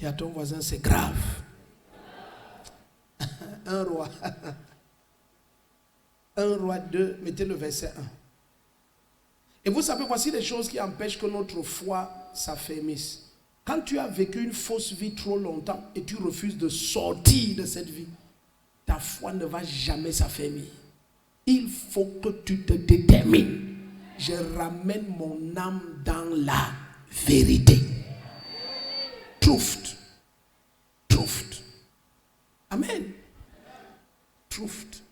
Et à ton voisin, c'est grave. Un roi. 1 roi 2, mettez le verset 1. Et vous savez, voici les choses qui empêchent que notre foi s'affermisse. Quand tu as vécu une fausse vie trop longtemps et tu refuses de sortir de cette vie, ta foi ne va jamais s'affermir. Il faut que tu te détermines. Je ramène mon âme dans la vérité. Truth. Truth. Amen. Truth.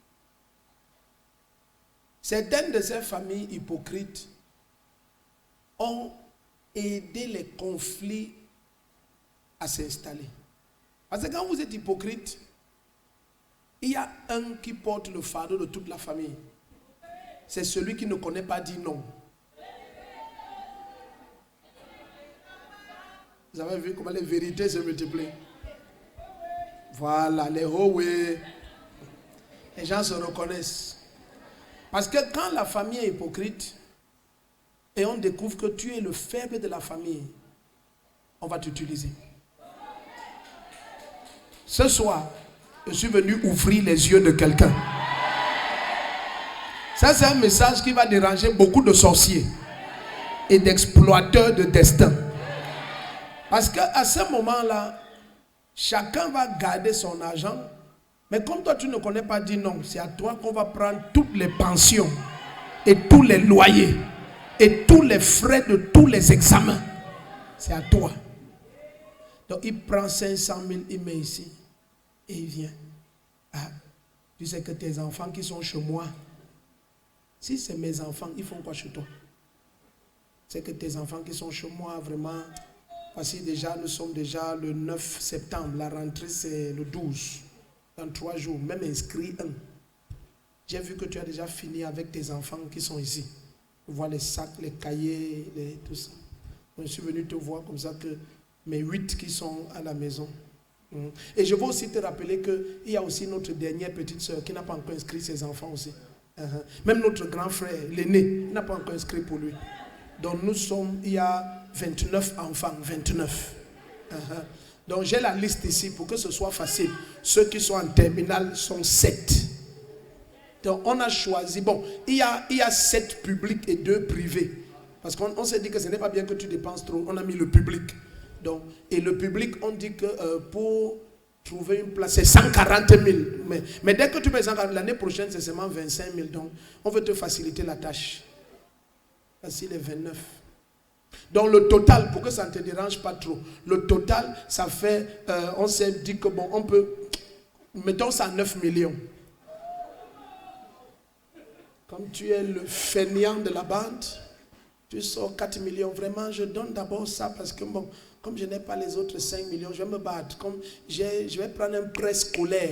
Certaines de ces familles hypocrites ont aidé les conflits à s'installer. Parce que quand vous êtes hypocrite, il y a un qui porte le fardeau de toute la famille. C'est celui qui ne connaît pas dire non. Vous avez vu comment les vérités se multiplient. Voilà, les Huawei. Les gens se reconnaissent. Parce que quand la famille est hypocrite et on découvre que tu es le faible de la famille, on va t'utiliser. Ce soir, je suis venu ouvrir les yeux de quelqu'un. Ça, c'est un message qui va déranger beaucoup de sorciers et d'exploiteurs de destin. Parce qu'à ce moment-là, chacun va garder son argent. Mais comme toi, tu ne connais pas dire non, c'est à toi qu'on va prendre toutes les pensions et tous les loyers et tous les frais de tous les examens. C'est à toi. Donc, il prend 500 000, il met ici et il vient. Ah, tu sais que tes enfants qui sont chez moi, si c'est mes enfants, ils font quoi chez toi? C'est que tes enfants qui sont chez moi, vraiment, voici déjà, nous sommes déjà le 9 septembre, la rentrée c'est le 12. Dans 3 jours, même inscrit un. J'ai vu que tu as déjà fini avec tes enfants qui sont ici. Tu vois les sacs, les cahiers, tout ça. Donc, je suis venu te voir comme ça que mes 8 qui sont à la maison. Et je veux aussi te rappeler qu'il y a aussi notre dernière petite soeur qui n'a pas encore inscrit ses enfants aussi. Même notre grand frère, l'aîné, il n'a pas encore inscrit pour lui. Donc nous sommes, il y a 29 enfants, 29. Donc j'ai la liste ici pour que ce soit facile. Ceux qui sont en terminale sont 7. Donc on a choisi, bon, il y a 7 publics et 2 privés. Parce qu'on s'est dit que ce n'est pas bien que tu dépenses trop. On a mis le public. Donc, et le public, on dit que pour trouver une place, c'est 140 000. Mais dès que tu payes 140 000, l'année prochaine, c'est seulement 25 000. Donc, on veut te faciliter la tâche. Voici les 29. Donc, le total, pour que ça ne te dérange pas trop, le total, ça fait, on s'est dit que bon, on peut, mettons ça à 9 millions. Comme tu es le fainéant de la bande, tu sors 4 millions. Vraiment, je donne d'abord ça parce que bon, comme je n'ai pas les autres 5 millions, je vais me battre. Comme je vais prendre un prêt scolaire.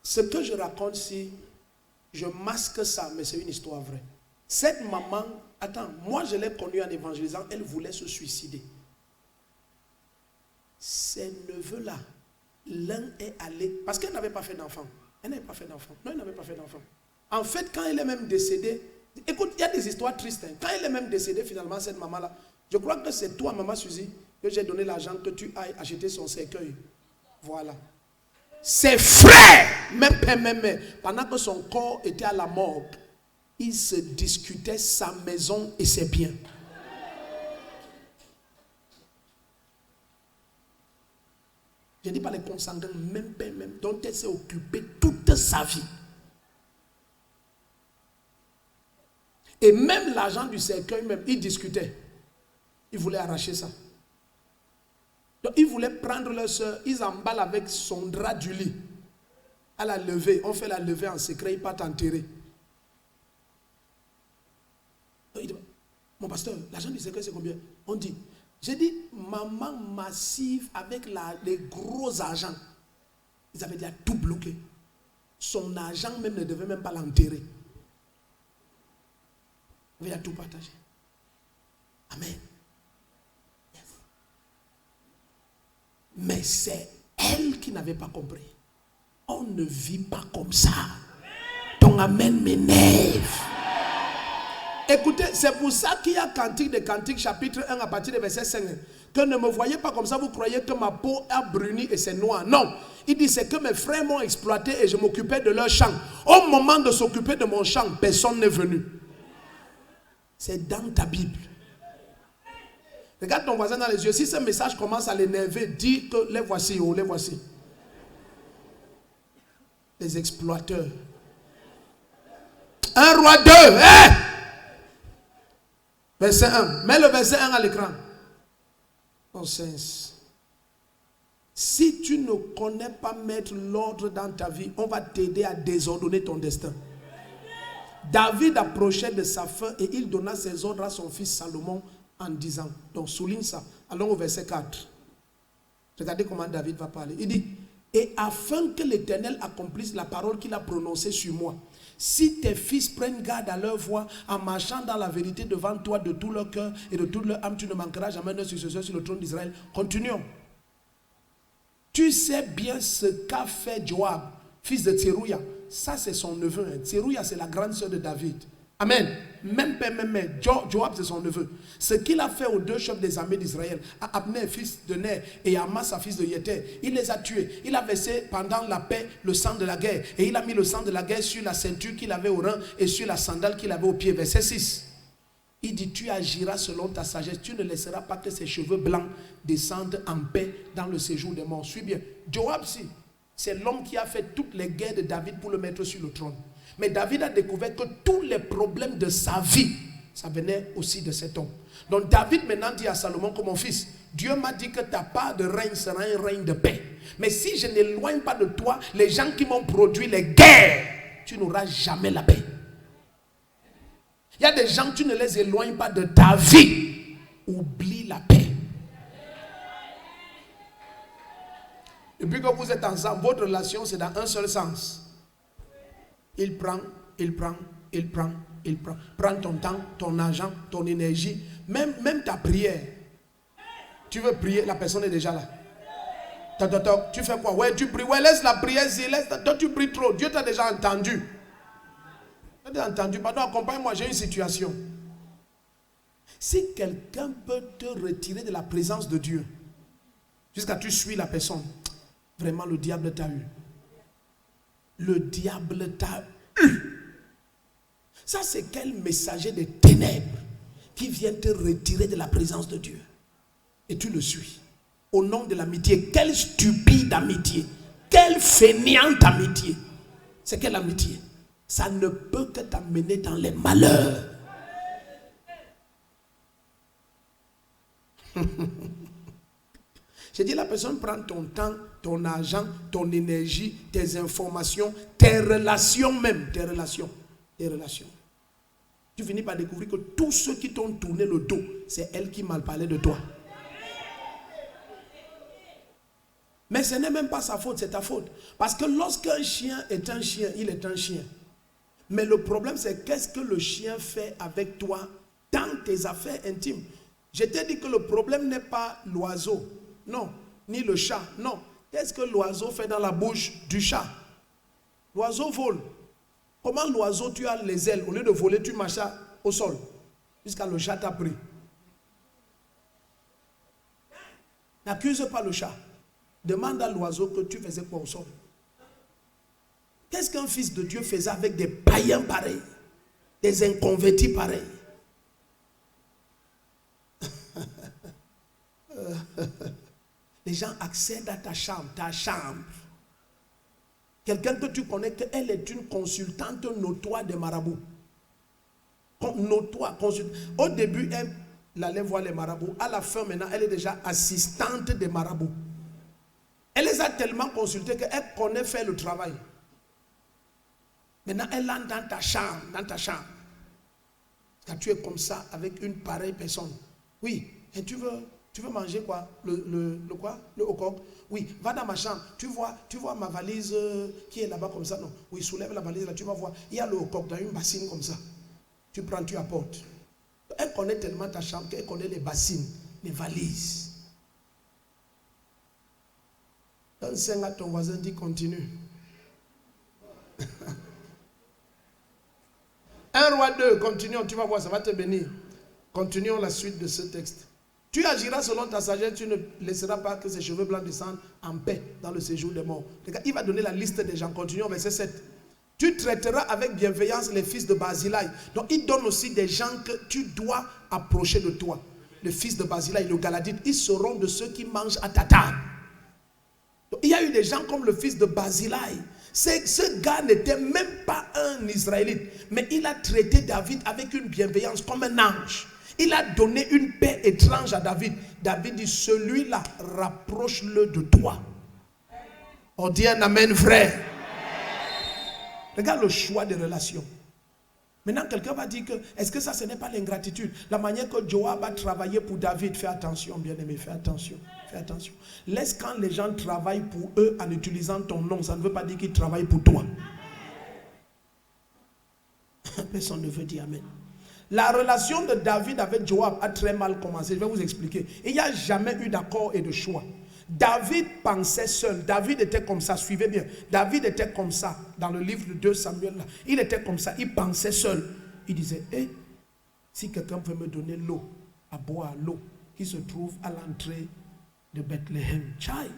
Ce que je raconte ici, je masque ça, mais c'est une histoire vraie. Cette maman, attends, moi je l'ai connue en évangélisant, elle voulait se suicider. Ces neveux-là, l'un est allé, parce qu'elle n'avait pas fait d'enfant. Elle n'avait pas fait d'enfant. Non, elle n'avait pas fait d'enfant. En fait, quand elle est même décédée, écoute, il y a des histoires tristes. Quand elle est même décédée, finalement, cette maman-là, je crois que c'est toi, maman Suzy, que j'ai donné l'argent que tu ailles acheter son cercueil. Voilà. Ses frères, même père, même mère, pendant que son corps était à la morgue, ils se discutaient sa maison et ses biens. Je ne dis pas les consanguins, même père, même, dont elle s'est occupée toute sa vie. Et même l'argent du cercueil, même, ils discutaient. Ils voulaient arracher ça. Donc, ils voulaient prendre leur soeur, ils emballent avec son drap du lit. À la levée, on fait la levée en secret, ils partent enterrer. Donc, il dit, mon pasteur, l'argent du cercueil, c'est combien? On dit, j'ai dit, maman massive avec les gros argent. Ils avaient déjà tout bloqué. Son argent même ne devait même pas l'enterrer. Il a tout partagé. Amen. Yes. Mais c'est elle qui n'avait pas compris. On ne vit pas comme ça. Ton amen m'énerve. Écoutez, c'est pour ça qu'il y a Cantique des Cantiques, chapitre 1, à partir du verset 5. Que ne me voyez pas comme ça, vous croyez que ma peau a bruni et c'est noir. Non. Il dit, c'est que mes frères m'ont exploité et je m'occupais de leur champ. Au moment de s'occuper de mon champ, personne n'est venu. C'est dans ta Bible. Regarde ton voisin dans les yeux. Si ce message commence à l'énerver, dis que les voici, oh, les voici. Les exploiteurs. 1 Roi 2, hein? Verset 1. Mets le verset 1 à l'écran. Oh, sens. Si tu ne connais pas mettre l'ordre dans ta vie, on va t'aider à désordonner ton destin. David approchait de sa fin et il donna ses ordres à son fils Salomon en disant. Donc souligne ça. Allons au verset 4. Regardez comment David va parler. Il dit, et afin que l'Éternel accomplisse la parole qu'il a prononcée sur moi, si tes fils prennent garde à leur voix en marchant dans la vérité devant toi de tout leur cœur et de toute leur âme, tu ne manqueras jamais d'un successeur sur le trône d'Israël. Continuons. Tu sais bien ce qu'a fait Joab, fils de Tserouia. Ça, c'est son neveu. Tserouia, c'est la grande sœur de David. Amen. Même père, même mère. Joab, c'est son neveu. Ce qu'il a fait aux deux chefs des armées d'Israël, à Abner, fils de Ner, et à Amasa, fils de Yéter, il les a tués. Il a versé pendant la paix le sang de la guerre. Et il a mis le sang de la guerre sur la ceinture qu'il avait au rein et sur la sandale qu'il avait au pied. Verset 6. Il dit, tu agiras selon ta sagesse. Tu ne laisseras pas que ses cheveux blancs descendent en paix dans le séjour des morts. Suis bien. Joab, c'est l'homme qui a fait toutes les guerres de David pour le mettre sur le trône. Mais David a découvert que tous les problèmes de sa vie, ça venait aussi de cet homme. Donc David maintenant dit à Salomon que mon fils, Dieu m'a dit que ta part de règne sera un règne de paix. Mais si je n'éloigne pas de toi les gens qui m'ont produit les guerres, tu n'auras jamais la paix. Il y a des gens, tu ne les éloignes pas de ta vie. Oublie la paix. Depuis que vous êtes ensemble, votre relation c'est dans un seul sens. Il prend, il prend, il prend, il prend. Prends ton temps, ton argent, ton énergie, même ta prière. Tu veux prier, la personne est déjà là. Tu fais quoi? Ouais, tu pries. Ouais, laisse la prière. Toi, tu pries trop. Dieu t'a déjà entendu. Tu as entendu. Pardon, accompagne-moi, j'ai une situation. Si quelqu'un peut te retirer de la présence de Dieu, jusqu'à tu suis la personne, vraiment le diable t'a eu. Le diable t'a eu. Ça, c'est quel messager des ténèbres qui vient te retirer de la présence de Dieu. Et tu le suis. Au nom de l'amitié. Quelle stupide amitié. Quelle fainéante amitié. C'est quelle amitié? Ça ne peut que t'amener dans les malheurs. J'ai dit, la personne prend ton temps, ton argent, ton énergie, tes informations, tes relations même, tes relations. Tu finis par découvrir que tous ceux qui t'ont tourné le dos, c'est elle qui mal parlait de toi. Mais ce n'est même pas sa faute, c'est ta faute. Parce que lorsqu'un chien est un chien, il est un chien. Mais le problème, c'est qu'est-ce que le chien fait avec toi dans tes affaires intimes. Je t'ai dit que le problème n'est pas l'oiseau. Non, ni le chat, non. Qu'est-ce que l'oiseau fait dans la bouche du chat? L'oiseau vole. Comment l'oiseau, tu as les ailes, au lieu de voler, tu marches au sol, jusqu'à le chat t'a pris. N'accuse pas le chat. Demande à l'oiseau que tu faisais quoi au sol. Qu'est-ce qu'un fils de Dieu faisait avec des païens pareils, des inconvertis pareils? Les gens accèdent à ta chambre. Quelqu'un que tu connais, qu'elle est une consultante notoire des marabouts. Notoire, consultante. Au début, elle allait voir les marabouts. À la fin, maintenant, elle est déjà assistante des marabouts. Elle les a tellement consultés qu'elle connaît faire le travail. Maintenant, elle entre dans ta chambre. Quand tu es comme ça avec une pareille personne. Oui, et tu veux manger quoi? Le quoi? Le haut-coq? Oui, va dans ma chambre. Tu vois ma valise qui est là-bas comme ça? Non. Oui, soulève la valise là, tu vas voir. Il y a le haut-coq dans une bassine comme ça. Tu prends, tu apportes. Elle connaît tellement ta chambre qu'elle connaît les bassines, les valises. Donne 5 à ton voisin, dis continue. 1 1 Roi 2, continuons, tu vas voir, ça va te bénir. Continuons la suite de ce texte. Tu agiras selon ta sagesse, tu ne laisseras pas que ses cheveux blancs descendent en paix dans le séjour des morts. Regarde, il va donner la liste des gens. Continuons, verset 7. Tu traiteras avec bienveillance les fils de Barzillai. Donc il donne aussi des gens que tu dois approcher de toi. Le fils de Barzillai, le Galadite, ils seront de ceux qui mangent à ta table. Donc, il y a eu des gens comme le fils de Barzillai. Ce gars n'était même pas un Israélite, mais il a traité David avec une bienveillance comme un ange. Il a donné une paix étrange à David. David dit, celui-là, rapproche-le de toi. On dit un amen vrai. Regarde le choix des relations. Maintenant, quelqu'un va dire que, est-ce que ça, ce n'est pas l'ingratitude? La manière que Joab a travaillé pour David, fais attention, bien-aimé, fais attention, fais attention. Laisse quand les gens travaillent pour eux en utilisant ton nom, ça ne veut pas dire qu'ils travaillent pour toi. Personne ne veut dire amen. La relation de David avec Joab a très mal commencé. Je vais vous expliquer. Il n'y a jamais eu d'accord et de choix. David pensait seul. David était comme ça. Suivez bien. David était comme ça. Dans le livre de 2 Samuel, là, il était comme ça. Il pensait seul. Il disait, hey, si quelqu'un peut me donner l'eau, à boire l'eau, qui se trouve à l'entrée de Bethléem. Tchai,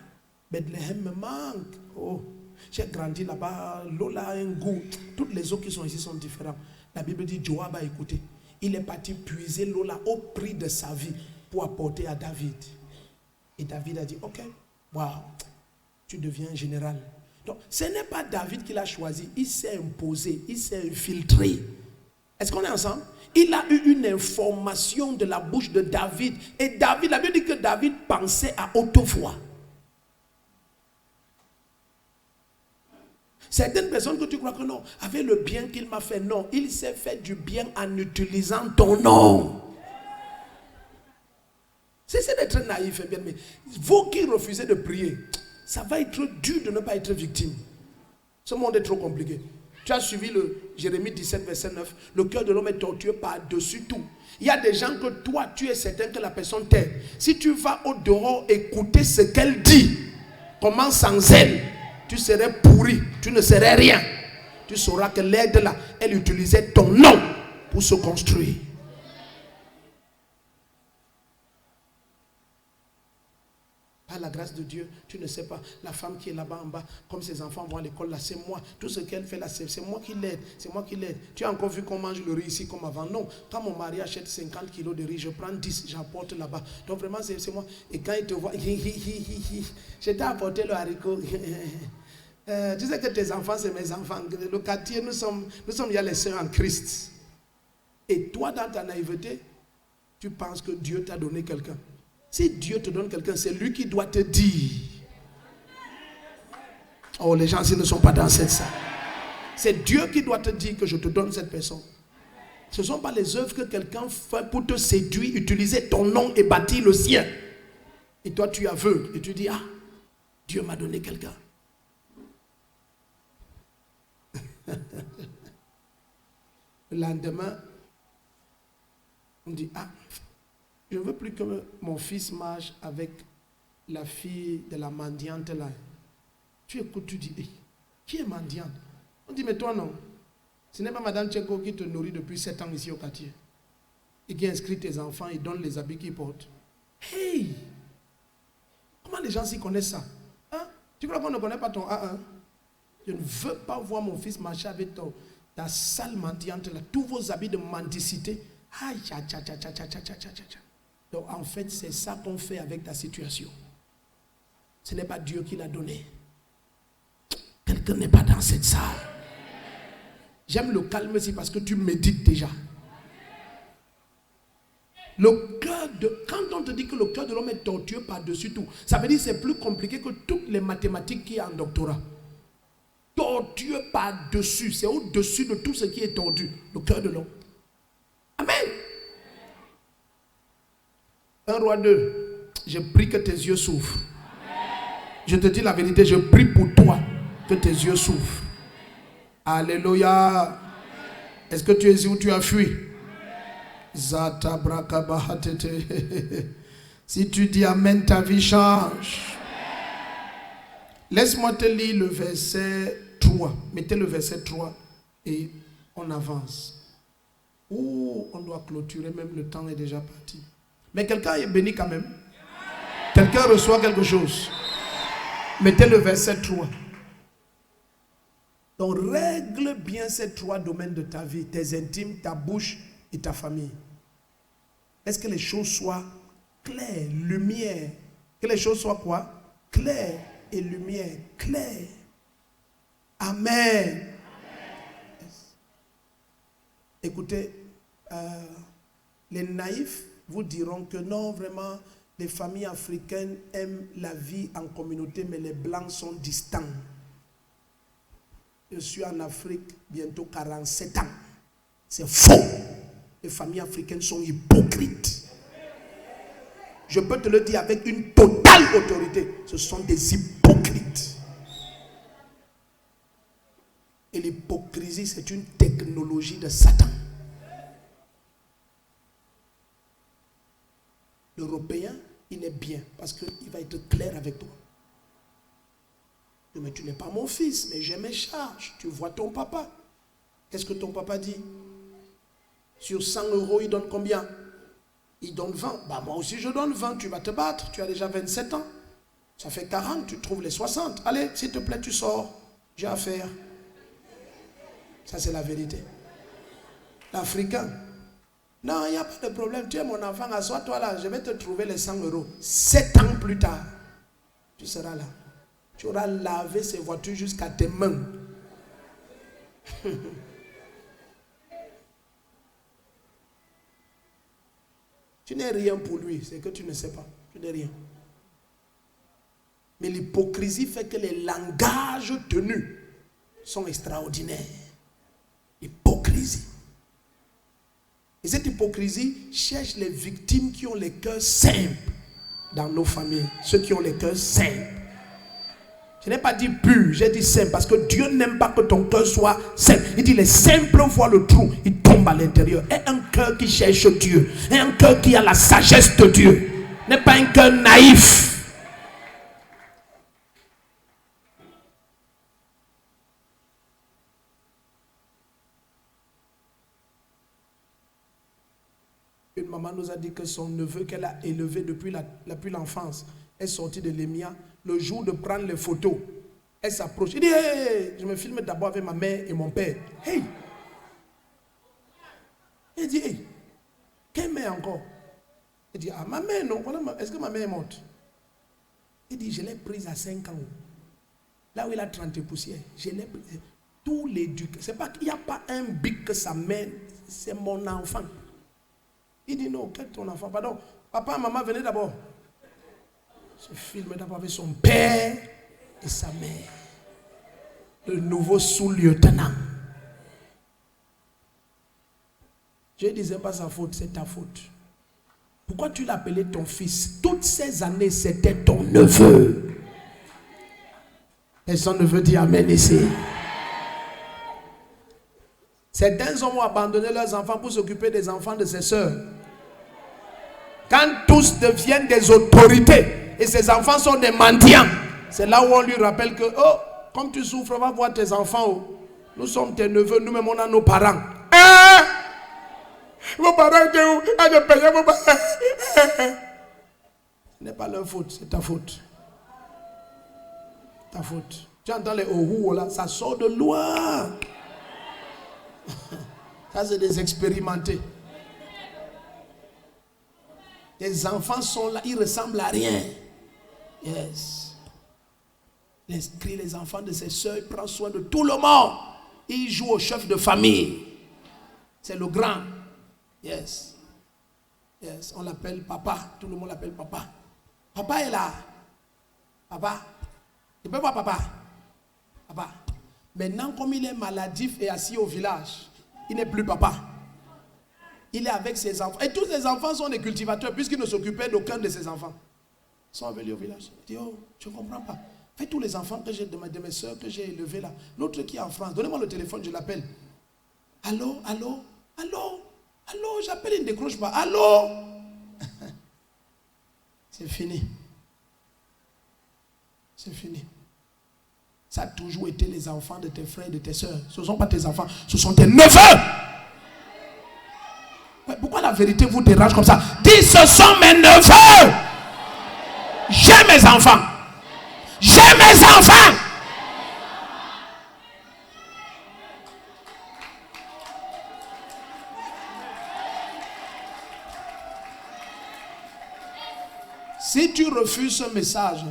Bethléem me manque. Oh, j'ai grandi là-bas. L'eau là a un goût. Toutes les eaux qui sont ici sont différentes. La Bible dit, Joab a écouté. Il est parti puiser l'eau là au prix de sa vie pour apporter à David. Et David a dit, ok, wow, tu deviens un général. Donc, ce n'est pas David qui l'a choisi. Il s'est imposé, il s'est infiltré. Est-ce qu'on est ensemble? Il a eu une information de la bouche de David. Et David, la Bible dit que David pensait à haute voix. Certaines personnes que tu crois que non, avec le bien qu'il m'a fait, non, il s'est fait du bien en utilisant ton nom. Cessez d'être naïf, bien, mais vous qui refusez de prier, ça va être dur de ne pas être victime. Ce monde est trop compliqué. Tu as suivi le Jérémie 17, verset 9. Le cœur de l'homme est tortueux par-dessus tout. Il y a des gens que toi, tu es certain que la personne t'aide. Si tu vas au dehors écouter ce qu'elle dit, commence sans elle. Tu serais pourri, tu ne serais rien. Tu sauras que l'aide là, elle utilisait ton nom pour se construire. Par la grâce de Dieu, tu ne sais pas, la femme qui est là-bas en bas, comme ses enfants vont à l'école là, c'est moi. Tout ce qu'elle fait là, c'est moi qui l'aide, c'est moi qui l'aide. Tu as encore vu qu'on mange le riz ici comme avant? Non, quand mon mari achète 50 kilos de riz, je prends 10, j'apporte là-bas. Donc vraiment, c'est moi. Et quand il te voit, je t'ai apporté le haricot. Tu sais que tes enfants, c'est mes enfants. Le quartier, nous sommes il y a les sœurs en Christ. Et toi, dans ta naïveté, tu penses que Dieu t'a donné quelqu'un. Si Dieu te donne quelqu'un, c'est lui qui doit te dire. Oh, les gens ici ne sont pas dans cette salle. C'est Dieu qui doit te dire que je te donne cette personne. Ce ne sont pas les œuvres que quelqu'un fait pour te séduire, utiliser ton nom et bâtir le sien. Et toi, tu aveugle et tu dis, ah, Dieu m'a donné quelqu'un. Le lendemain, on dit, ah, je ne veux plus que mon fils marche avec la fille de la mendiante là. Tu écoutes, tu dis, hey, qui est mendiante? On dit, mais toi non. Ce n'est pas Madame Tcheko qui te nourrit depuis 7 ans ici au quartier. Et qui inscrit tes enfants et donne les habits qu'ils portent. Hey! Comment les gens s'y connaissent ça? Hein? Tu crois qu'on ne connaît pas ton A1? Je ne veux pas voir mon fils marcher avec ta sale mendiante là. Tous vos habits de mendicité. Aïe, aïe, aïe, aïe, aïe, aïe, aïe, aïe. Donc en fait, c'est ça qu'on fait avec ta situation. Ce n'est pas Dieu qui l'a donné. Quelqu'un n'est pas dans cette salle. J'aime le calme ici parce que tu médites déjà. Le cœur de, quand on te dit que le cœur de l'homme est tortueux par-dessus tout, ça veut dire que c'est plus compliqué que toutes les mathématiques qu'il y a en doctorat. Tortueux par-dessus, c'est au-dessus de tout ce qui est tordu, le cœur de l'homme. Amen. 1 Roi 2, je prie que tes yeux s'ouvrent. Je te dis la vérité, je prie pour toi que tes yeux s'ouvrent. Alléluia. Est-ce que tu es où tu as fui? Zata brakabahatete. Si tu dis amen, ta vie change. Laisse-moi te lire le verset 3. Mettez le verset 3 et on avance. Oh, on doit clôturer, même le temps est déjà parti. Mais quelqu'un est béni quand même. Quelqu'un reçoit quelque chose. Mettez le verset 3. Donc règle bien ces 3 domaines de ta vie, tes intimes, ta bouche et ta famille. Est-ce que les choses soient claires, lumière? Que les choses soient quoi? Claires et lumière, claires. Amen. Yes. Écoutez, les naïfs vous diront que non, vraiment, les familles africaines aiment la vie en communauté, mais les blancs sont distants. Je suis en Afrique bientôt 47 ans. C'est faux. Les familles africaines sont hypocrites. Je peux te le dire avec une totale autorité. Ce sont des hypocrites. Et l'hypocrisie, c'est une technologie de Satan. L'Européen, il est bien parce qu'il va être clair avec toi. Mais tu n'es pas mon fils, mais j'ai mes charges. Tu vois ton papa. Qu'est-ce que ton papa dit? Sur 100 €, il donne combien? Il donne 20. Bah, moi aussi je donne 20. Tu vas te battre. Tu as déjà 27 ans. Ça fait 40. Tu trouves les 60. Allez, s'il te plaît, tu sors. J'ai affaire. Ça, c'est la vérité. L'Africain. Non, il n'y a pas de problème. Tu es mon enfant. Assois-toi là. Je vais te trouver les 100 €. 7 ans plus tard, tu seras là. Tu auras lavé ces voitures jusqu'à tes mains. Tu n'es rien pour lui, c'est que tu ne sais pas. Tu n'es rien. Mais l'hypocrisie fait que les langages tenus sont extraordinaires. Hypocrisie. Et cette hypocrisie cherche les victimes qui ont les cœurs simples dans nos familles. Ceux qui ont les cœurs simples. Je n'ai pas dit pur, j'ai dit simple, parce que Dieu n'aime pas que ton cœur soit simple. Il dit les simples voient le trou, ils tombent à l'intérieur. Et un cœur qui cherche Dieu, et un cœur qui a la sagesse de Dieu, n'est pas un cœur naïf. Une maman nous a dit que son neveu qu'elle a élevé depuis l'enfance est sorti de l'EMIA. Le jour de prendre les photos, elle s'approche. Il dit, hey, je me filme d'abord avec ma mère et mon père. Hey! Il dit, hey, quelle mère encore? Il dit, ah, ma mère, non. Est-ce que ma mère est morte? Il dit, je l'ai prise à 5 ans. Là où il a 30 poussières, je l'ai prise. Tout l'éduque. C'est pas qu'il n'y a pas un bic que sa mère, c'est mon enfant. Il dit, non, quel ton enfant? Pardon, papa, maman, venez d'abord. Ce film d'abord avec son père et sa mère. Le nouveau sous-lieutenant. Je ne disais pas sa faute, c'est ta faute. Pourquoi tu l'appelais ton fils? Toutes ces années, c'était ton neveu. Personne ne veut dire amen ici. Certains hommes ont abandonné leurs enfants pour s'occuper des enfants de ses sœurs. Quand tous deviennent des autorités, et ses enfants sont des mendiants, c'est là où on lui rappelle que, oh, comme tu souffres, va voir tes enfants. Oh. Nous sommes tes neveux, nous-mêmes on a nos parents. Vos parents étaient où? Je payais vos parents. Ce n'est pas leur faute, c'est ta faute. Ta faute. Tu entends les ohou là, ça sort de loin. Ça c'est des expérimentés. Les enfants sont là, ils ressemblent à rien. Yes. Les enfants de ses soeurs, il prend soin de tout le monde. Il joue au chef de famille. C'est le grand. Yes. Yes. On l'appelle papa. Tout le monde l'appelle papa. Papa est là. Papa. Tu peux voir papa. Papa. Maintenant, comme il est maladif et assis au village, il n'est plus papa. Il est avec ses enfants. Et tous ses enfants sont des cultivateurs, puisqu'il ne s'occupait d'aucun de ses enfants. Ils sont venus au village. Il dit, oh, je ne comprends pas. Fais tous les enfants que j'ai de mes soeurs que j'ai élevés là. L'autre qui est en France, donnez-moi le téléphone, je l'appelle. Allô, allô, allô, allô, j'appelle, il ne décroche pas. Allô. C'est fini. C'est fini. Ça a toujours été les enfants de tes frères et de tes soeurs. Ce ne sont pas tes enfants, ce sont tes neveux. vérité vous dérange comme ça, dis ce sont mes neveux. J'ai mes enfants. J'ai mes enfants. Si tu refuses ce message,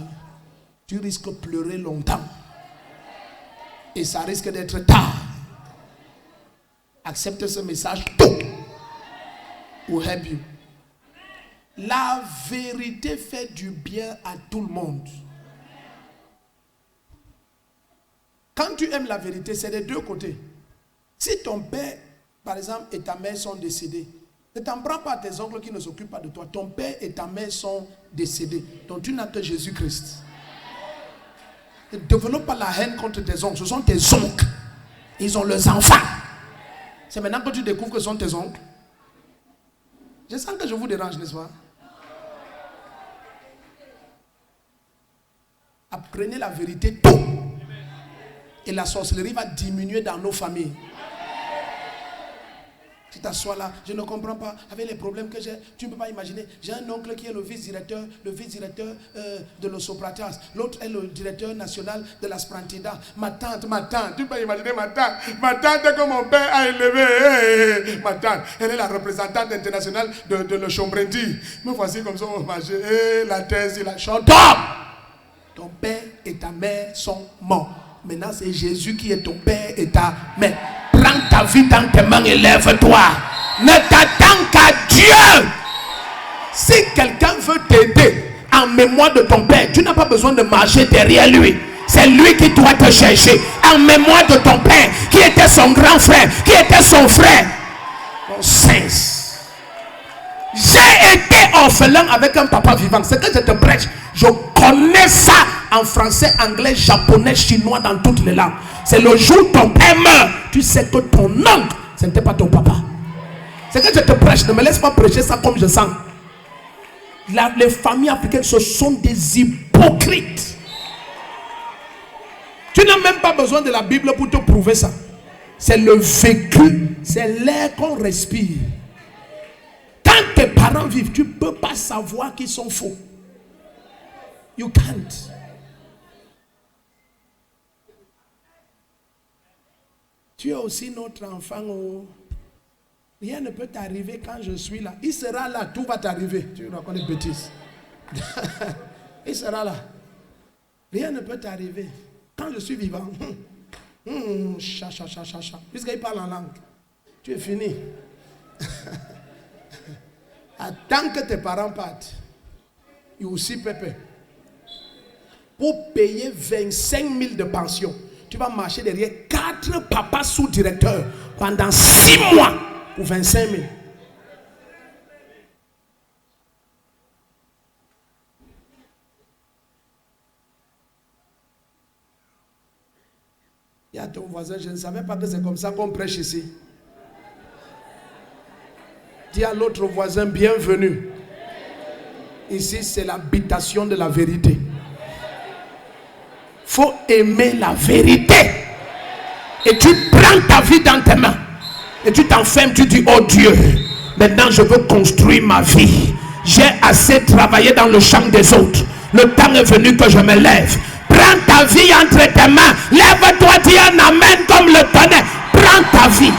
tu risques de pleurer longtemps. Et ça risque d'être tard. Accepte ce message tôt. Will help you. La vérité fait du bien à tout le monde. Quand tu aimes la vérité, c'est des deux côtés. Si ton père, par exemple, et ta mère sont décédés, ne t'en prends pas à tes oncles qui ne s'occupent pas de toi. Ton père et ta mère sont décédés. Donc tu n'as que Jésus-Christ. Ne développe pas la haine contre tes oncles. Ce sont tes oncles. Ils ont leurs enfants. C'est maintenant que tu découvres que ce sont tes oncles. Je sens que je vous dérange, n'est-ce pas? Apprenez la vérité tôt. Et la sorcellerie va diminuer dans nos familles. Tu t'assois là, je ne comprends pas, avec les problèmes que j'ai, tu ne peux pas imaginer. J'ai un oncle qui est le vice-directeur de l'Osopratas. L'autre est le directeur national de la Sprantida. Ma tante, tu peux imaginer ma tante que mon père a élevé. Ma tante, elle est la représentante internationale de le Chombrendi. Me voici comme ça, on va manger. La thèse, il a chanté. Ton père et ta mère sont morts. Maintenant, c'est Jésus qui est ton père et ta mère. Prends ta vie dans tes mains et lève-toi. Ne t'attends qu'à Dieu. Si quelqu'un veut t'aider en mémoire de ton père, tu n'as pas besoin de marcher derrière lui. C'est lui qui doit te chercher. En mémoire de ton père, qui était son grand frère, qui était son frère. Bon sens. J'ai été orphelin avec un papa vivant. C'est que je te prêche. Je connais ça en français, anglais, japonais, chinois, dans toutes les langues. C'est le jour où ton père meurt, tu sais que ton oncle, ce n'était pas ton papa. C'est que je te prêche, ne me laisse pas prêcher ça comme je sens. Les familles africaines, ce sont des hypocrites. Tu n'as même pas besoin de la Bible pour te prouver ça. C'est le vécu, c'est l'air qu'on respire. Quand tes parents vivent, tu ne peux pas savoir qu'ils sont faux. You can't. Tu es aussi notre enfant. Oh. Rien ne peut t'arriver quand je suis là. Il sera là, tout va t'arriver. Tu reconnais une bêtise. Il sera là. Rien ne peut t'arriver. Quand je suis vivant, puisqu'il parle en langue, tu es fini. Attends que tes parents partent. Et aussi Pépé. Pour payer 25 000 de pension, tu vas marcher derrière 4 papas sous-directeurs pendant 6 mois pour 25 000. Il y a ton voisin, je ne savais pas que c'est comme ça qu'on prêche ici. Dis à l'autre voisin, bienvenue. Ici, c'est l'habitation de la vérité. Faut aimer la vérité. Et tu prends ta vie dans tes mains. Et tu t'enfermes, tu dis, oh Dieu, maintenant je veux construire ma vie. J'ai assez travaillé dans le champ des autres. Le temps est venu que je me lève. Prends ta vie entre tes mains. Lève-toi, dis un amen comme le tonnerre. Prends ta vie.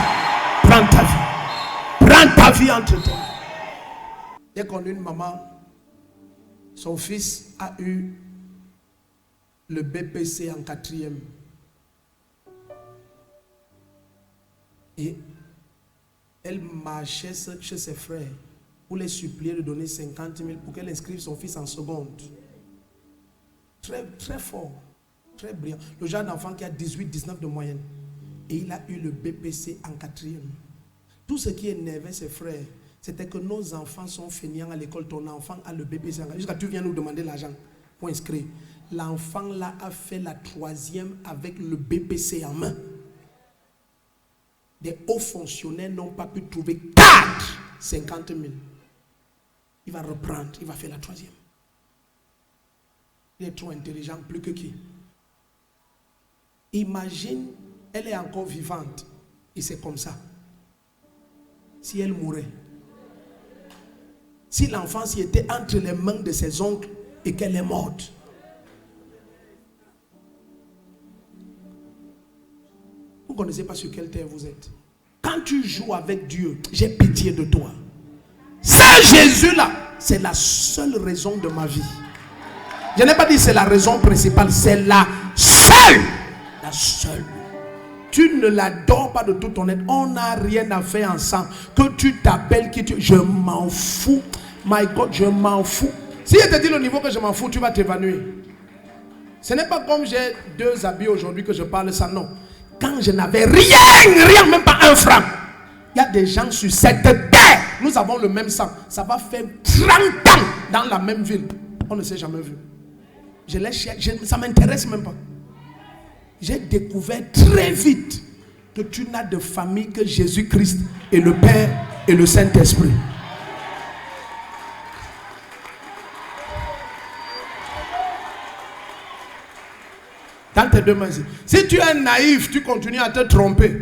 Prends ta vie. Prends ta vie entre tes mains. Dès qu'on a une maman, son fils a eu le BPC en 4e. Et elle marchait chez ses frères pour les supplier de donner 50 000 pour qu'elle inscrive son fils en seconde. Très, très fort, très brillant. Le genre d'enfant qui a 18-19 de moyenne. Et il a eu le BPC en 4e. Tout ce qui énervait ses frères, c'était que nos enfants sont fainéants à l'école. Ton enfant a le BPC en 4e. Jusqu'à tu viens nous demander l'argent pour inscrire. L'enfant là a fait la 3e avec le BPC en main. Des hauts fonctionnaires n'ont pas pu trouver 50 000. Il va reprendre, il va faire la 3e. Il est trop intelligent, plus que qui. Imagine, elle est encore vivante et c'est comme ça. Si elle mourait, si l'enfant était entre les mains de ses oncles et qu'elle est morte. Vous ne connaissez pas sur quelle terre vous êtes. Quand tu joues avec Dieu, j'ai pitié de toi. Ça, Jésus-là, c'est la seule raison de ma vie. Je n'ai pas dit c'est la raison principale, c'est la seule. La seule. Tu ne l'adores pas de tout ton être. On n'a rien à faire ensemble. Que tu t'appelles qui tu... Je m'en fous. My God, je m'en fous. Si je te dis le niveau que je m'en fous, tu vas t'évanouir. Ce n'est pas comme j'ai 2 habits aujourd'hui que je parle ça, non. Quand je n'avais rien, même pas 1 franc. Il y a des gens sur cette terre. Nous avons le même sang. Ça va faire 30 ans dans la même ville. On ne s'est jamais vu. Je l'ai cherché. Ça ne m'intéresse même pas. J'ai découvert très vite que tu n'as de famille que Jésus-Christ et le Père et le Saint-Esprit. Dans tes 2 mains. Si tu es naïf, tu continues à te tromper.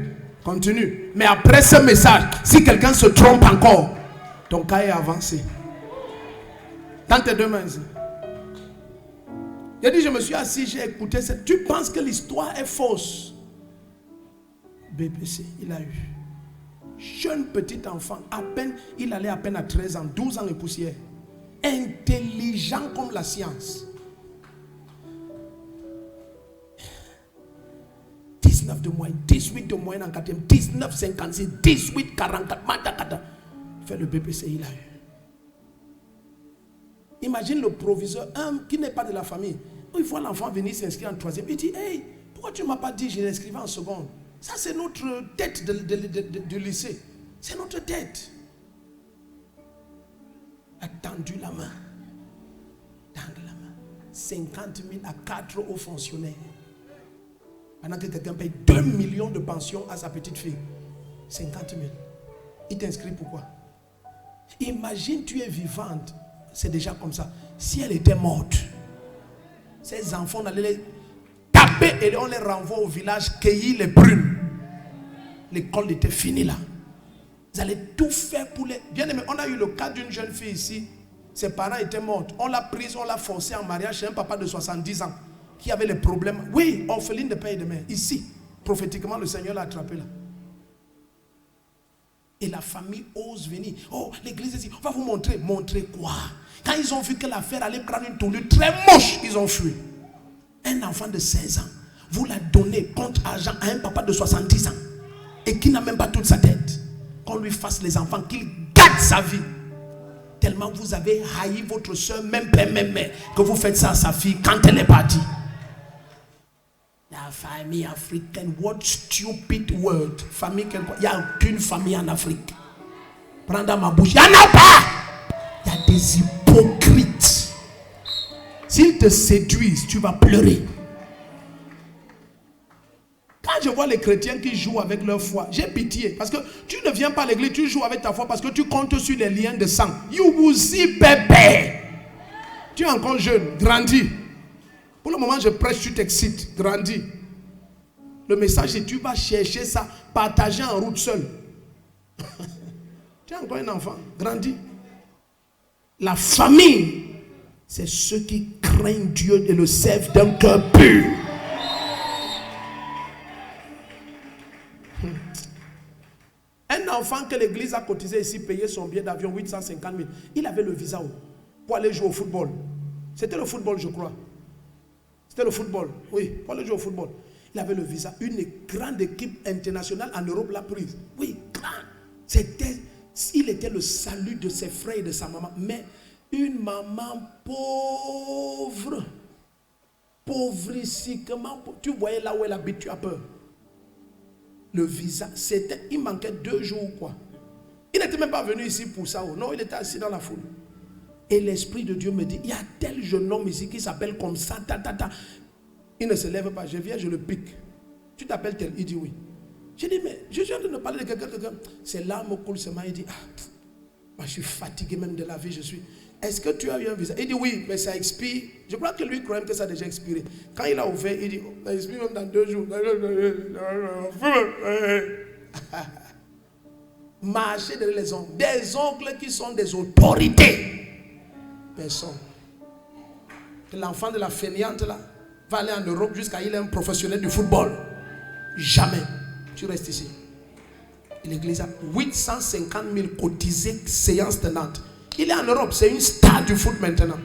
Continue. Mais après ce message, si quelqu'un se trompe encore, ton cas est avancé. Dans tes 2 mains. J'ai dit, je me suis assis, j'ai écouté. Tu penses que l'histoire est fausse? BBC, il a eu. Jeune petit enfant, il allait à peine à 13 ans, 12 ans et poussière. Intelligent comme la science. 19 de moyenne, 18 de moyenne en 4e, 19, 56, 18, 44, matakata. Fait le BBC, il a eu. Imagine le proviseur, qui n'est pas de la famille. Il voit l'enfant venir s'inscrire en 3e. Il dit, hey, pourquoi tu ne m'as pas dit je l'inscrivais en seconde? Ça, c'est notre tête du lycée. C'est notre tête. A tendu la main. 50 000 à 4 hauts fonctionnaires. Pendant que quelqu'un paye 2 millions de pensions à sa petite fille. 50 000. Il t'inscrit pourquoi? Imagine, tu es vivante. C'est déjà comme ça. Si elle était morte, ces enfants, on allait les taper et on les renvoie au village cueillir les prunes. L'école était finie là. Vous allez tout faire pour les... Bien aimé, on a eu le cas d'une jeune fille ici. Ses parents étaient morts. On l'a prise, on l'a forcée en mariage chez un papa de 70 ans qui avait les problèmes. Oui, orpheline de père et de mère. Ici, prophétiquement, le Seigneur l'a attrapée là. Et la famille ose venir. Oh, l'église ici, on va vous montrer. Montrer quoi? Quand ils ont vu que l'affaire allait prendre une tournure très moche, ils ont fui. Un enfant de 16 ans, vous la donnez contre argent à un papa de 70 ans et qui n'a même pas toute sa tête. Qu'on lui fasse les enfants, qu'il gâte sa vie. Tellement vous avez haï votre soeur, même père, même mère, que vous faites ça à sa fille quand elle est partie. La famille africaine, what stupid word. Famille quelque... Il n'y a aucune famille en Afrique. Prends dans ma bouche, il n'y en a pas. Il y a des hypocrites. S'ils te séduisent, tu vas pleurer. Quand je vois les chrétiens qui jouent avec leur foi, j'ai pitié. Parce que tu ne viens pas à l'église, tu joues avec ta foi parce que tu comptes sur les liens de sang. You will see bébé. Tu es encore jeune, grandis. Pour le moment, je prêche, tu t'excites, grandis. Le message, c'est tu vas chercher ça, partager en route seul. Tu es encore un enfant, grandis. La famille, c'est ceux qui craignent Dieu et le servent d'un cœur pur. Un enfant que l'église a cotisé ici, payé son billet d'avion 850 000. Il avait le visa pour aller jouer au football. C'était le football, je crois. C'était le football, oui, pour aller jouer au football. Il avait le visa. Une grande équipe internationale en Europe l'a prise. Oui, grande. Il était le salut de ses frères et de sa maman. Mais une maman pauvre, pauvrissiment, tu voyais là où elle habite, tu as peur. Le visa, il manquait 2 jours quoi. Il n'était même pas venu ici pour ça. Non, il était assis dans la foule. Et l'Esprit de Dieu me dit, il y a tel jeune homme ici qui s'appelle comme ça, Il ne se lève pas, je viens, je le pique. Tu t'appelles tel? Il dit oui. Je dis, mais je viens de me parler de quelqu'un. C'est larmes coulent seulement. Il dit, moi je suis fatigué même de la vie, je suis... Est-ce que tu as eu un visa? Il dit oui, mais ça expire. Je crois que lui croyait que ça a déjà expiré. Quand il a ouvert, il dit, ça expire même dans 2 jours. marcher derrière les oncles. Des oncles qui sont des autorités. Personne. Que l'enfant de la fainéante là va aller en Europe jusqu'à il est un professionnel du football. Jamais. Tu restes ici. L'église a 850 000 cotisés séances tenantes. Il est en Europe, c'est une star du foot maintenant.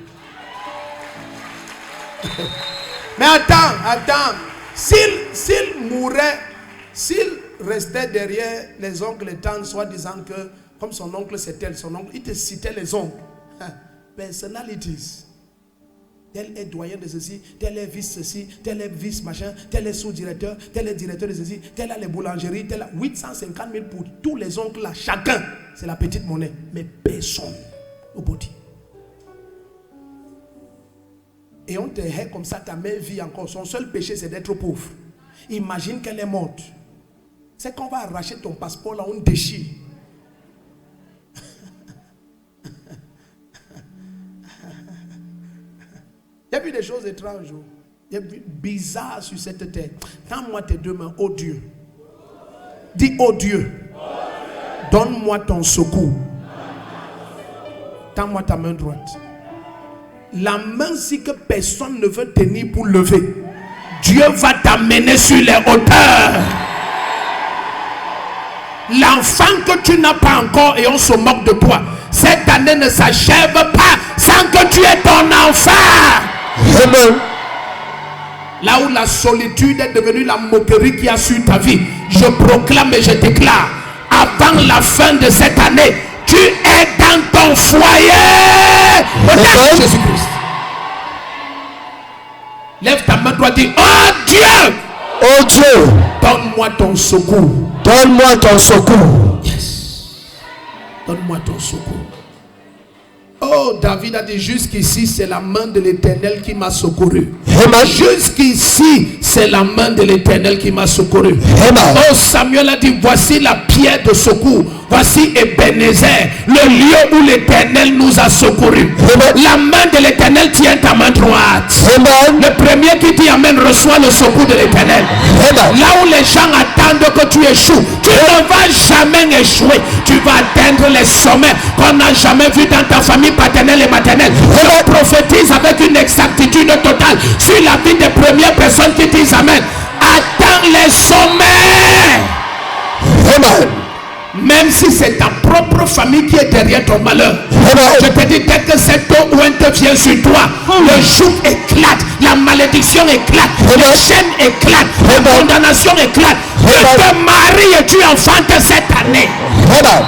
Mais attends. S'il mourait, s'il restait derrière les oncles et tantes, soit disant que, comme son oncle c'était son oncle, il te citait les oncles. Personalities. Tel est doyen de ceci, tel est vice ceci, tel est vice machin, tel est sous-directeur, tel est directeur de ceci, tel a les boulangeries, tel a 850 000 pour tous les oncles là, chacun. C'est la petite monnaie. Mais personne au body. Et on te hait comme ça, ta mère vit encore. Son seul péché, c'est d'être pauvre. Imagine qu'elle est morte. C'est qu'on va arracher ton passeport là, on déchire. Il y a vu des choses étranges. Il y a vu bizarres sur cette terre. Tends-moi tes deux mains, oh Dieu. Dis, oh Dieu. Donne-moi ton secours. Tends-moi ta main droite. La main si que personne ne veut tenir pour lever, Dieu va t'amener sur les hauteurs. L'enfant que tu n'as pas encore et on se moque de toi, cette année ne s'achève pas sans que tu aies ton enfant. Amen. Là où la solitude est devenue la moquerie qui a sur ta vie, je proclame et je déclare, avant la fin de cette année, tu es dans ton foyer. Jésus-Christ. Lève ta main droite et dis, oh Dieu, oh Dieu, donne-moi ton secours. Donne-moi ton secours. Yes. Donne-moi ton secours. Oh, David a dit, jusqu'ici, c'est la main de l'Éternel qui m'a secouru. Amen. Jusqu'ici, c'est la main de l'Éternel qui m'a secouru. Amen. Oh, Samuel a dit, voici la pierre de secours. Voici Ebenezer, le lieu où l'Éternel nous a secourus. Amen. La main de l'Éternel tient ta main droite. Amen. Le premier qui dit Amen reçoit le secours de l'Éternel. Là où les gens attendent que tu échoues, tu ne vas jamais échouer. Tu vas atteindre les sommets qu'on n'a jamais vu dans ta famille paternelle et maternelle. Je prophétise avec une exactitude totale sur la vie des premières personnes qui disent Amen. Atteins les sommets. Amen. Même si c'est ta propre famille qui est derrière ton malheur. Amen. Je te dis, dès que cette eau ouinte vient sur toi, le joug éclate, la malédiction éclate, les chaînes éclatent, la condamnation éclate. Tu te maries et tu enfantes cette année. Amen.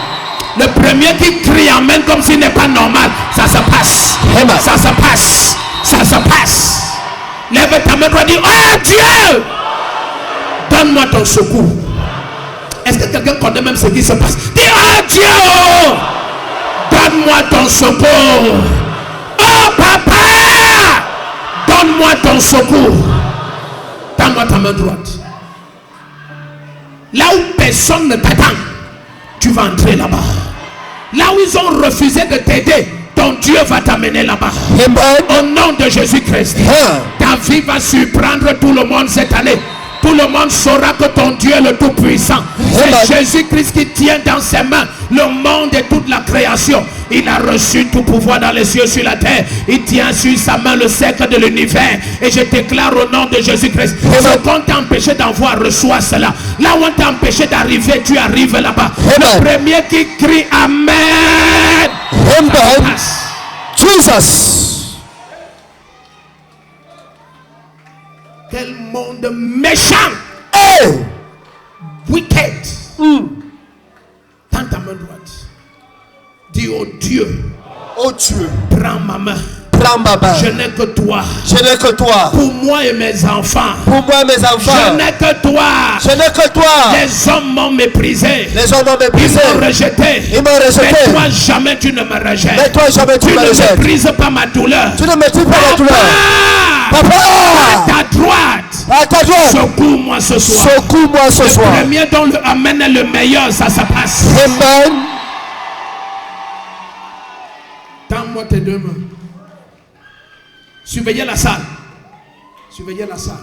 Le premier qui crie Amen comme s'il n'est pas normal, ça se passe. Amen. Ça se passe. Ça se passe. Lève ta main et dis, oh Dieu, donne-moi ton secours. Est-ce que quelqu'un connaît même ce qui se passe? Dis, oh Dieu, donne-moi ton secours. Oh papa, donne-moi ton secours. Donne-moi ta main droite. Là où personne ne t'attend, tu vas entrer là-bas. Là où ils ont refusé de t'aider, ton Dieu va t'amener là-bas. Au nom de Jésus-Christ, ta vie va surprendre tout le monde cette année. Tout le monde saura que ton Dieu est le Tout-Puissant. C'est Jésus-Christ qui tient dans ses mains le monde et toute la création. Il a reçu tout pouvoir dans les cieux sur la terre. Il tient sur sa main le cercle de l'univers. Et je déclare au nom de Jésus-Christ, ce qu'on t'a empêché d'en voir, reçois cela. Là où on t'a empêché d'arriver, tu arrives là-bas. Le premier qui crie Amen. Amen. Jesus. Quel monde méchant. Hey. Wicked. Tends ta main droite. Dis oh Dieu. Oh Dieu. Prends ma main. Prends ma main. Je n'ai que toi. Je n'ai que toi. Pour moi et mes enfants. Pour moi et mes enfants. Je n'ai que toi. Je n'ai que toi. Les hommes m'ont méprisé. Les hommes m'ont méprisé. Ils m'ont rejeté. Ils m'ont rejeté. Mais toi jamais tu ne me rejettes. Mais toi jamais tu me rejettes. Tu ne méprises pas ma douleur. Tu ne méprises pas ma douleur. Papa. À ta droite. À ta droite. Secours-moi ce soir. Secours-moi ce soir. Le premier dont le Amen est le meilleur, ça se passe. Amen. Tends-moi tes deux mains. Surveillez la salle. Surveillez la salle.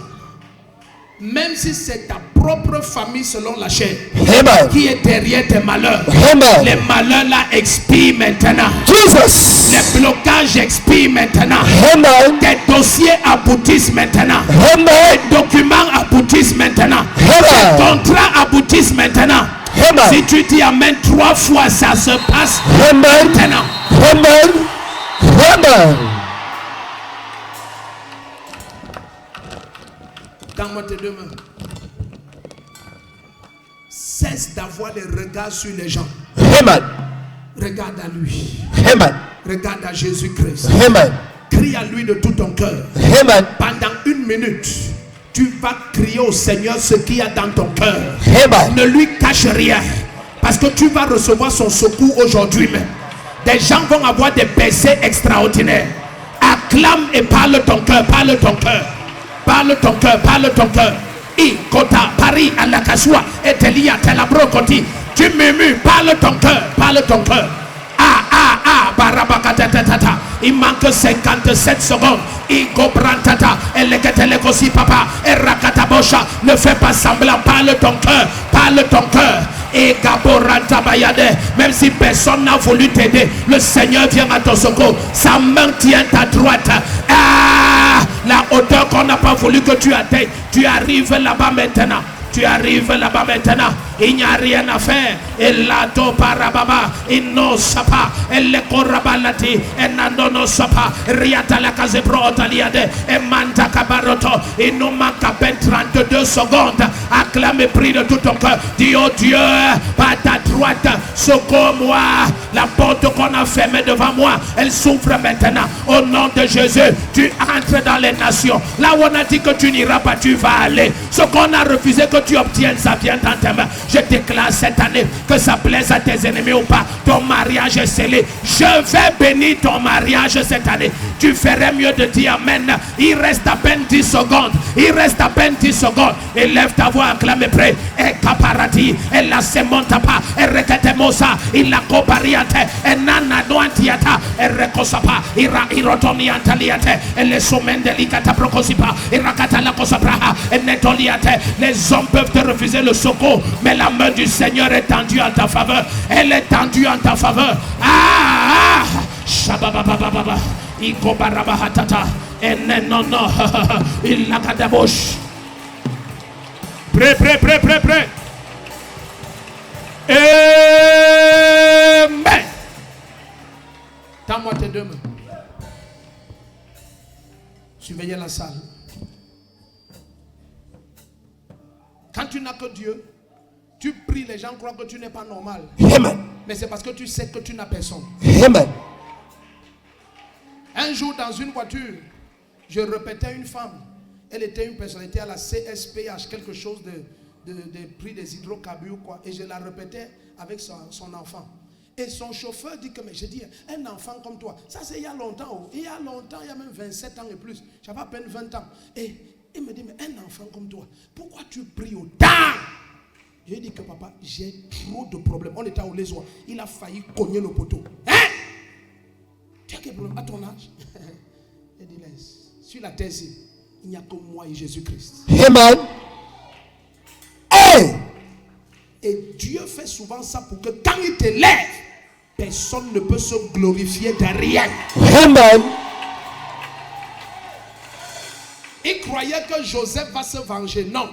Même si c'est ta propre famille selon la chair Amen. qui est derrière tes malheurs, Amen. les malheurs là expirent maintenant. Jesus. Les blocages expirent maintenant. Amen. Tes dossiers aboutissent maintenant. Amen. Tes documents aboutissent maintenant. Tes Amen. contrats aboutissent maintenant. Amen. Si tu dis Amen 3 fois, ça se passe Amen. maintenant. Amen. Amen. Tends-moi tes deux mains. Cesse d'avoir des regards sur les gens. Amen. Regarde à lui. Amen. Regarde à Jésus-Christ. Amen. Crie à lui de tout ton cœur. Amen. Pendant 1 minute, tu vas crier au Seigneur ce qu'il y a dans ton cœur. Amen. Ne lui cache rien. Parce que tu vas recevoir son secours aujourd'hui même. Des gens vont avoir des baissées extraordinaires. Acclame et parle ton cœur. Parle ton cœur. Parle ton cœur. Parle ton cœur. I kota Paris à la Kassoua et Telia Telabrokoti. Tu murmures. Parle ton cœur. Parle ton cœur. Barabakatatata. Il manque 57 secondes. Igo brantata. Eleketelekosi papa. Erakatabosha. Ne fais pas semblant. Parle ton cœur. Parle ton cœur. Et Gaboranta Bayade. Même si personne n'a voulu t'aider, le Seigneur vient à ton secours. Sa main tient ta droite. La hauteur qu'on n'a pas voulu que tu atteignes. Tu arrives là-bas maintenant. Tu arrives là-bas maintenant. Il n'y a rien à faire. Et là, do parababa. Il no sapa. Et le korabalati. Et nando sapa. Riata la case pro otaliade. Et manta kabaroto. Il nous manque à peine 32 secondes. Acclame et prie de tout ton cœur. Dis oh Dieu, par ta droite, secours-moi. La porte qu'on a fermée devant moi, elle s'ouvre maintenant. Au nom de Jésus, tu entres dans les nations. Là où on a dit que tu n'iras pas, tu vas aller. Ce qu'on a refusé que tu obtiennes, ça vient dans tes mains. Je déclare cette année que ça plaise à tes ennemis ou pas. Ton mariage est scellé. Je vais bénir ton mariage cette année. Tu ferais mieux de dire Amen. Il reste à peine 10 secondes. Il reste à peine 10 secondes. Élève ta voix, acclame et prie. Et caparati. Et la semonta pas. Et rekete mosa. Il la copariate. Et nana noantiata. Et rekosapa. Il rotoni antaliate. Et les sommets delicata procosipa. Et rakata la cosapraha. Et netoliate. Les hommes peuvent te refuser le secours. Mais la main du Seigneur est tendue en ta faveur. Elle est tendue en ta faveur. Shabababababa. Ikobarabahata. Et non. Il la cadabouche. Prêt. Amen. Tends-moi tes deux mains. Surveillez la salle. Quand tu n'as que Dieu, tu pries, les gens croient que tu n'es pas normal. Amen. Mais c'est parce que tu sais que tu n'as personne. Amen. Un jour dans une voiture, je répétais une femme. Elle était une personnalité à la CSPH, quelque chose de prix des hydrocarbures quoi. Et je la répétais avec son enfant. Et son chauffeur dit que, mais je dis, un enfant comme toi, ça c'est il y a longtemps. Il y a longtemps, il y a même 27 ans et plus. J'avais à peine 20 ans. Et il me dit, mais un enfant comme toi, pourquoi tu pries autant? Je lui ai dit que papa, j'ai trop de problèmes. On était au Lésois. Il a failli cogner le poteau. Hein? Tu as quel problème à ton âge? Il dit, laisse. Sur la terre, il n'y a que moi et Jésus-Christ. Amen. Hey! Et Dieu fait souvent ça pour que quand il te lève, personne ne peut se glorifier de rien. Amen. Il croyait que Joseph va se venger. Non.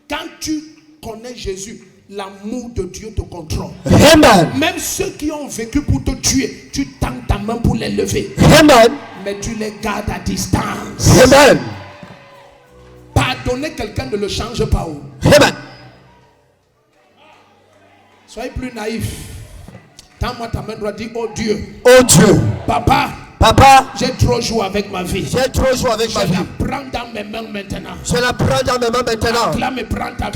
Quand tu connais Jésus, l'amour de Dieu te contrôle. Amen. Même ceux qui ont vécu pour te tuer, tu tends ta main pour les lever. Amen. Mais tu les gardes à distance. Amen. Pardonner quelqu'un ne le change pas. Amen. Soyez plus naïf. Tends-moi ta main droite, dis oh Dieu. Oh Dieu. Papa, j'ai trop joué avec ma vie. J'ai trop joué avec ma vie. Je la prends dans mes mains maintenant. Je la prends dans mes mains maintenant. Là, me prends ta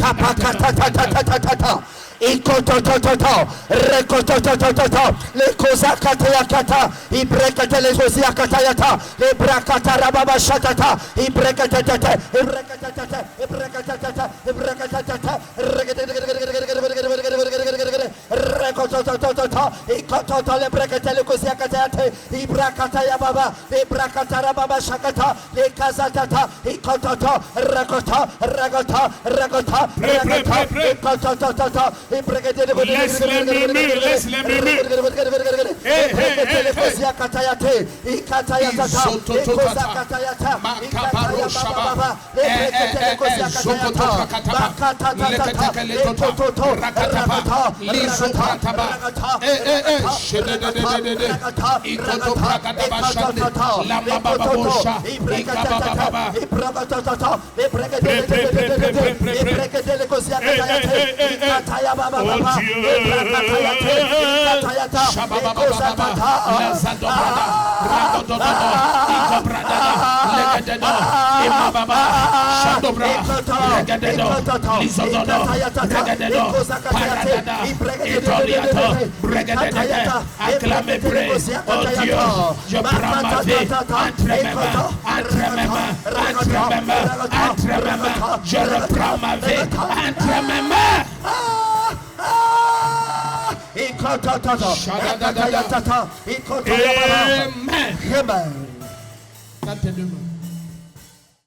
les cosa katayakata, i brekete les osia katayata, les brakata rababa shatata, i brekete, le brekete le kosia katayate, ibrakata ya baba, ibrakata rababa shakata, le kazatata, ikototo, ragota, ragota, ragota, ragota, ibrekete le kosia katayate, ikatayata, ikosa katayata, ikataya baba, le brekete le kosia katayata, bakata tata, ikototo, ragota, acclamez, prie. Oh Dieu, je prends ma vie entre mes mains, entre mes mains, entre mes mains, entre mes mains. Je reprends ma vie entre mes mains. Amen. Amen.